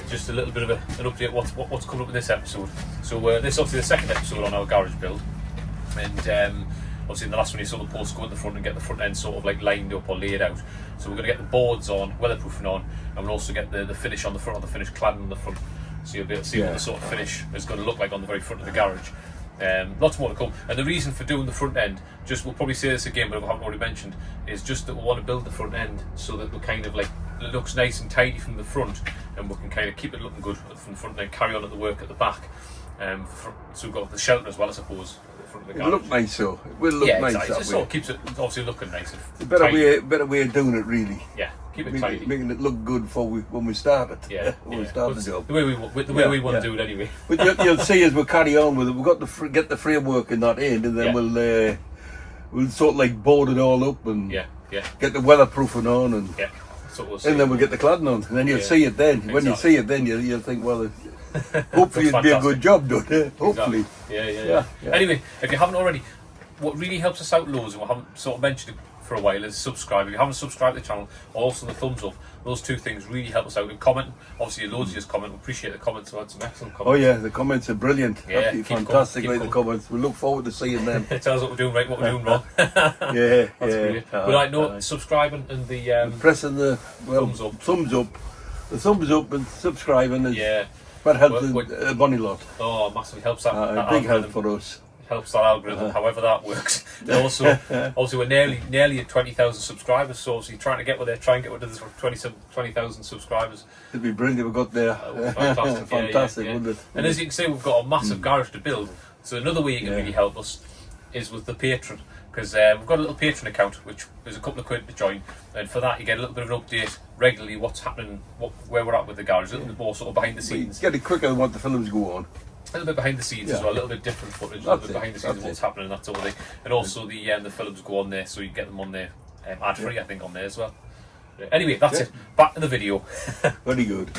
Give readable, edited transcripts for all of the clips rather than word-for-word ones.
Just a little bit of an update what's coming up in this episode. So this is obviously the second episode on our garage build, and obviously in the last one you saw the posts go in the front and get the front end sort of like lined up or laid out. So we're going to get the boards on, weatherproofing on, and we'll also get the finish on the front, or the finish cladding on the front. So you'll be able to see what the sort of finish is going to look like on the very front of the garage. Lots more to come. And the reason for doing the front end, just we'll probably say this again, but I haven't already mentioned, is just that we want to build the front end so that we're kind of like, it looks nice and tidy from the front, and we can kind of keep it looking good from the front and then carry on at the work at the back. So we've got the shelter as well, I suppose, at the front of the garage. It'll look nice, so it will look nice. Exactly. It sort of keeps it obviously looking nice. The better way of doing it, really. Yeah, keep it tidy. Making it look good when we start it. Yeah, when we start the job. The way we want to do it anyway. But you'll see as we carry on with it, we've got to get the framework in that end, and then we'll sort of like board it all up and get the weatherproofing on, and and then we'll get the cladding on, and then you'll see it then. Exactly. When you see it then, you'll think, well, hopefully it'll be a good job done. Hopefully. Exactly. Yeah. Anyway, if you haven't already, what really helps us out loads, and we haven't sort of mentioned it for a while, is subscribe. If you haven't subscribed to the channel, also the thumbs up. Those two things really help us out. And comment, obviously loads of you comment. We appreciate the comments. We had some excellent comments. Oh yeah, the comments are brilliant. Yeah, absolutely fantastic. The comments. We look forward to seeing them. It tells us what we're doing right, what we're doing wrong. That's brilliant. But subscribing and the pressing the thumbs up, the thumbs up and subscribing is that helps a bunny lot. Oh, massively helps that. A big help for us. Helps that algorithm, however that works. And also, obviously, we're nearly at 20,000 subscribers. So obviously, try and get with the 20,000 subscribers. It'd be brilliant. We got there. Fantastic, wouldn't it? And as you can see, we've got a massive garage to build. So another way you can really help us is with the Patreon, because we've got a little Patreon account, which is a couple of quid to join, and for that you get a little bit of an update regularly, what's happening, where we're at with the garage, a little bit more sort of behind the scenes. Get it quicker than what the films go on. A little bit behind the scenes as well, a little bit different footage, a little bit behind the scenes of what's happening and that sort of thing. And also the films go on there, so you get them on there ad free, I think, on there as well. Anyway, that's it. Back to the video. Very good.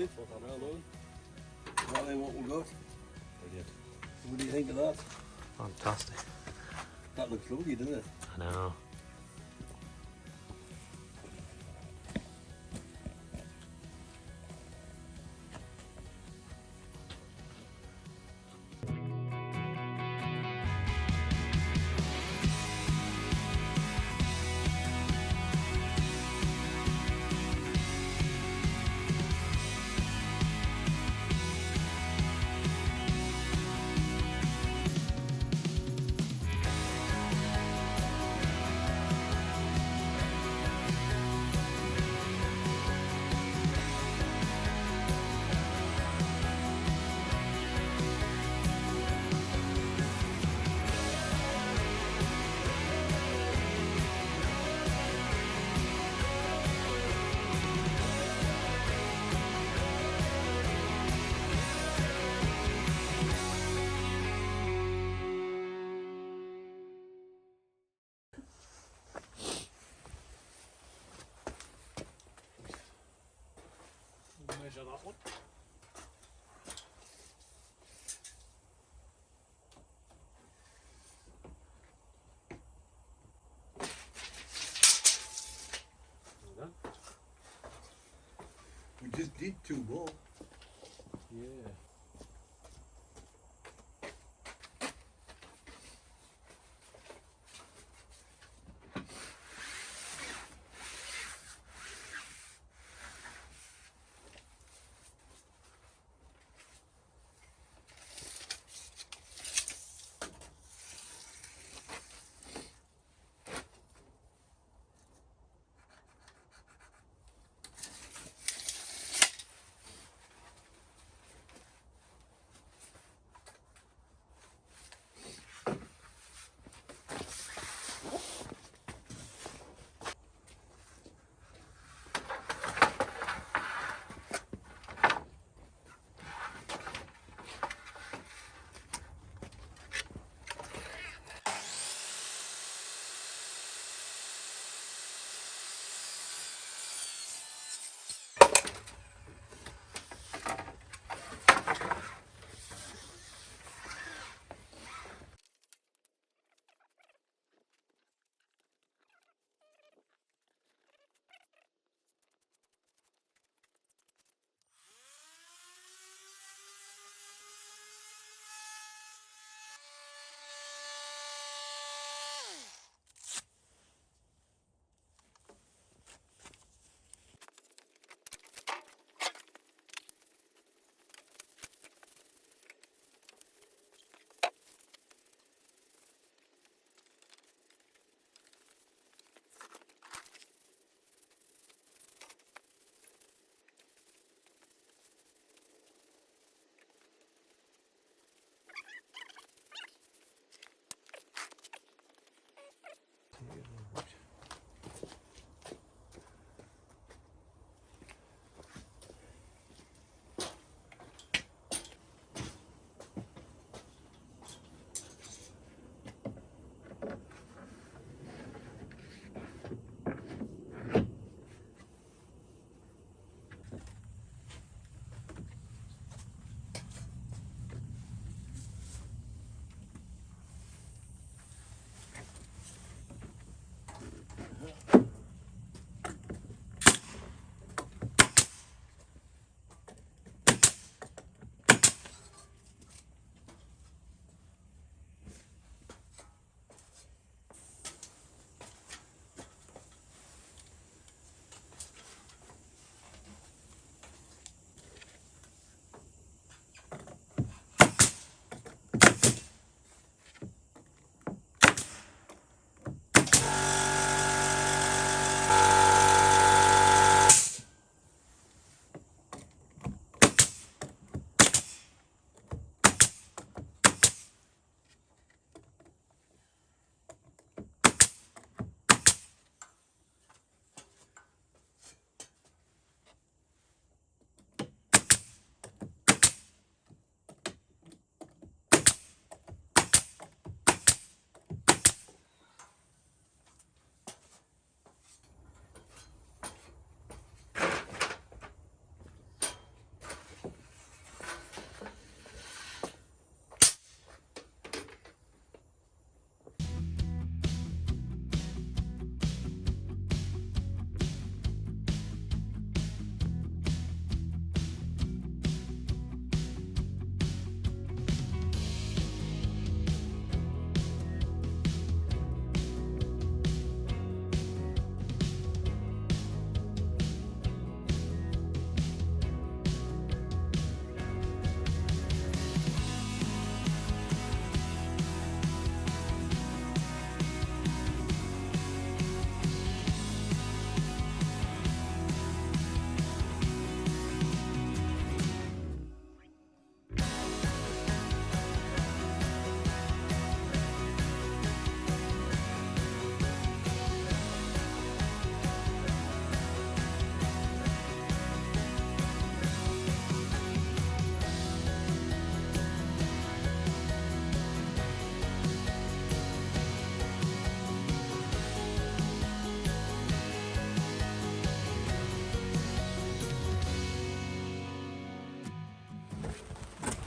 it. Well done. Exactly what we got. Brilliant. What do you think of that? Fantastic. That looks lovely, doesn't it? I know. Measure that one. We just did 2 more. Yeah.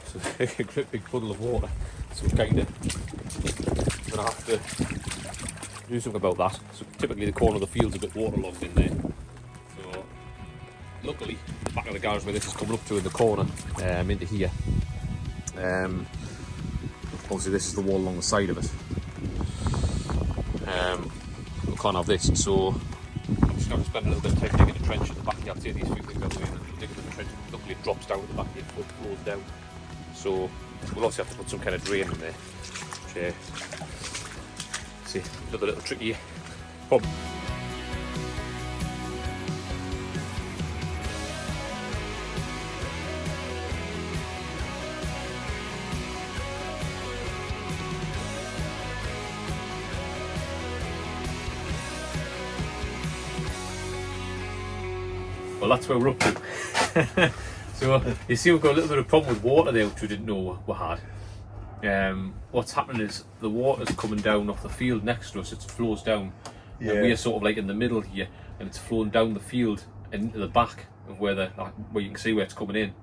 So a great big puddle of water. So kind of gonna have to do something about that. So typically the corner of the field's a bit waterlogged in there. So luckily the back of the garage where this is coming up to in the corner, into here. Obviously this is the wall along the side of it. We can't have this, so I'm just going to spend a little bit of time digging a trench at the back here. I'll take these few things out of the way and dig the trench. Luckily it drops down at the back here before it flows down. So we'll obviously have to put some kind of drain in there. Which, see, another little tricky problem. Well, that's where we're up to. So you see we've got a little bit of problem with water there, which we didn't know we had. What's happening is the water's coming down off the field next to us. It flows down, and we're sort of like in the middle here, and it's flowing down the field and into the back of where you can see where it's coming in,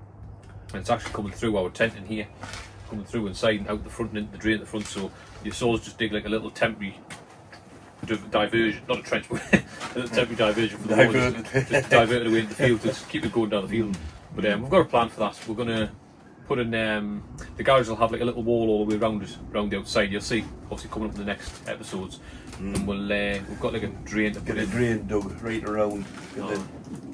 and it's actually coming through our tent in here, coming through inside and out the front and into the drain at the front. So your saws just dig like a little temporary diversion, not a trench, but a little temporary diversion for the water, just divert it away into the field to just keep it going down the field. But we've got a plan for that. We're going to put in, the garage will have like a little wall all the way around it, around the outside. You'll see, obviously coming up in the next episodes. And we've got like a drain to put in. Get a drain dug right around, and then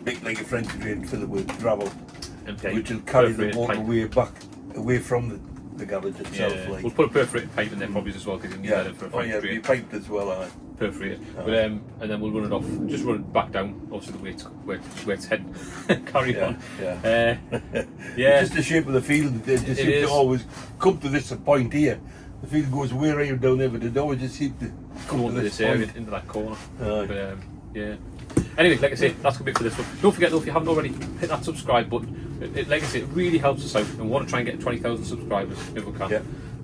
make like a French drain, fill it with gravel, which will carry the water way back, away from the garage itself. Yeah. We'll put a perforated pipe in there probably as well, because you need that for a French drain. Be piped as well, perforated. But and then we'll run it off, just run it back down, obviously the way it's heading. Carry on. Yeah. Just the shape of the field, they just seem to always come to this point here. The field goes way right down there, but they always just seem to come to this area, into that corner. But yeah. Anyway, like I say, that's going to be it for this one. Don't forget though, if you haven't already, hit that subscribe button. Like I say, it really helps us out, and we want to try and get 20,000 subscribers if we can.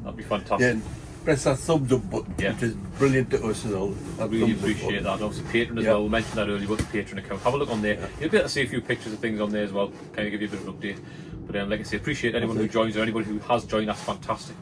That'd be fantastic. Yeah. Press that thumbs up button, which is brilliant to us and all. I really appreciate that. And obviously Patreon as well, we mentioned that earlier about the Patreon account. Have a look on there. You'll be able to see a few pictures of things on there as well, kind of give you a bit of an update. But like I say, appreciate anyone who joins or anybody who has joined, that's fantastic.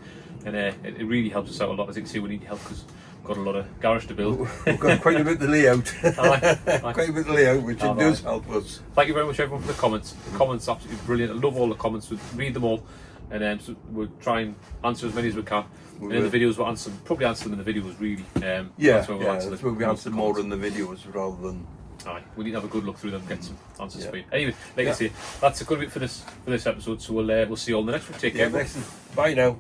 And it really helps us out a lot. As you can see, we need help because we've got a lot of garage to build. We've got quite a bit of layout. Quite a bit of layout, which it does help us. Thank you very much everyone for the comments. The comments are absolutely brilliant. I love all the comments. We read them all. And so we'll try and answer as many as we can. And in the videos we'll probably answer them in the videos really. That's where we answer more in the videos rather than... we need to have a good look through them and get some answers for you. Anyway, like I say, that's a good bit for this episode, so we'll see you all in the next one. Take care. Bye now.